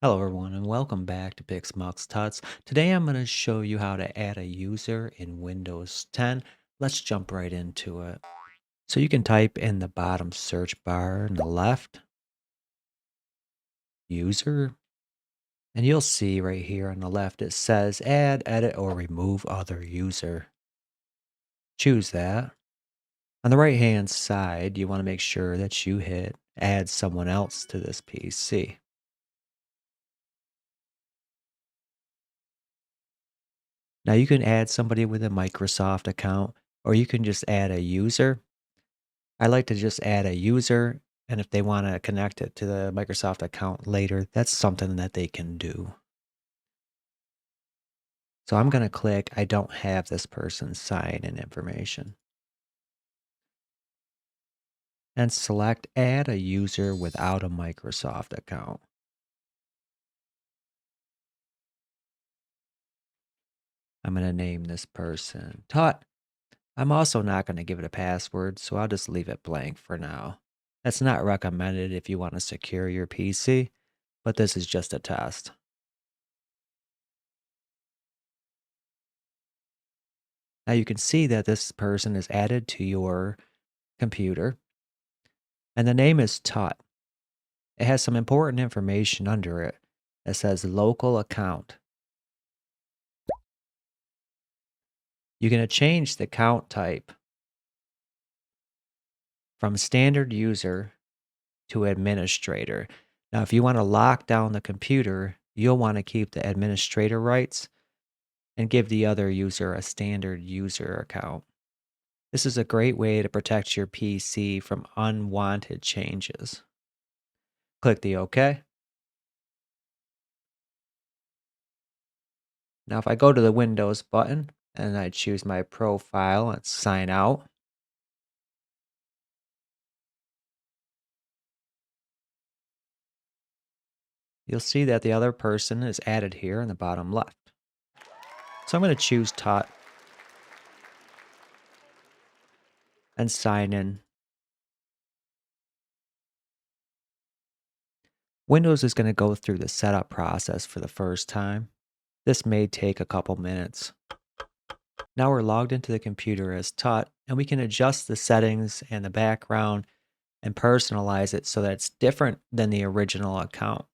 Hello everyone and welcome back to Pixmux Tuts. Today I'm going to show you how to add a user in Windows 10. Let's jump right into it. So you can type in the bottom search bar on the left, user, and you'll see right here on the left it says add, edit, or remove other user. Choose that. On the right hand side, you want to make sure that you hit add someone else to this PC. Now you can add somebody with a Microsoft account or you can just add a user. I like to just add a user, and if they want to connect it to the Microsoft account later, that's something that they can do. So I'm going to click I don't have this person's sign in information and select add a user without a Microsoft account. I'm going to name this person Tut. I'm also not going to give it a password, so I'll just leave it blank for now. That's not recommended if you want to secure your PC, but this is just a test. Now you can see that this person is added to your computer and the name is Tut. It has some important information under it. It says local account. You're going to change the account type from standard user to administrator. Now, if you want to lock down the computer, you'll want to keep the administrator rights and give the other user a standard user account. This is a great way to protect your PC from unwanted changes. Click the OK. Now, if I go to the Windows button and I choose my profile and sign out, you'll see that the other person is added here in the bottom left. So I'm going to choose Tot and sign in. Windows is going to go through the setup process for the first time. This may take a couple minutes. Now we're logged into the computer as Tot, and we can adjust the settings and the background and personalize it so that it's different than the original account.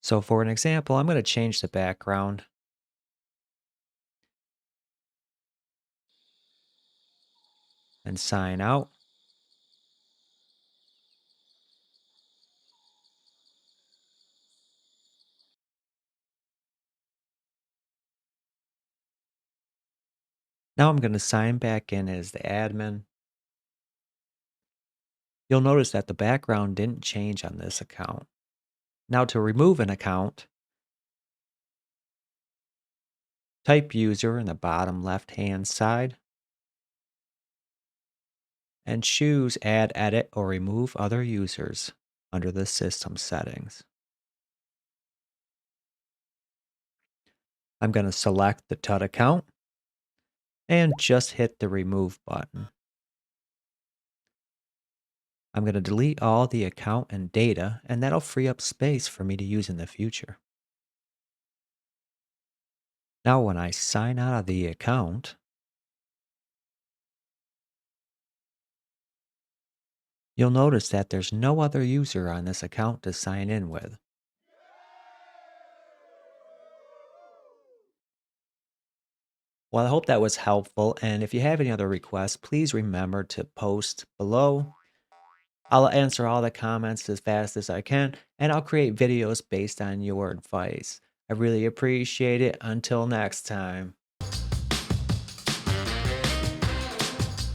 So for an example, I'm going to change the background and sign out. Now I'm going to sign back in as the admin. You'll notice that the background didn't change on this account. Now to remove an account, type user in the bottom left-hand side and choose add, edit, or remove other users under the system settings. I'm going to select the TUT account and just hit the remove button. I'm going to delete all the account and data, and that'll free up space for me to use in the future. Now when I sign out of the account, you'll notice that there's no other user on this account to sign in with. Well, I hope that was helpful, and if you have any other requests, please remember to post below. I'll answer all the comments as fast as I can, and I'll create videos based on your advice. I really appreciate it. Until next time.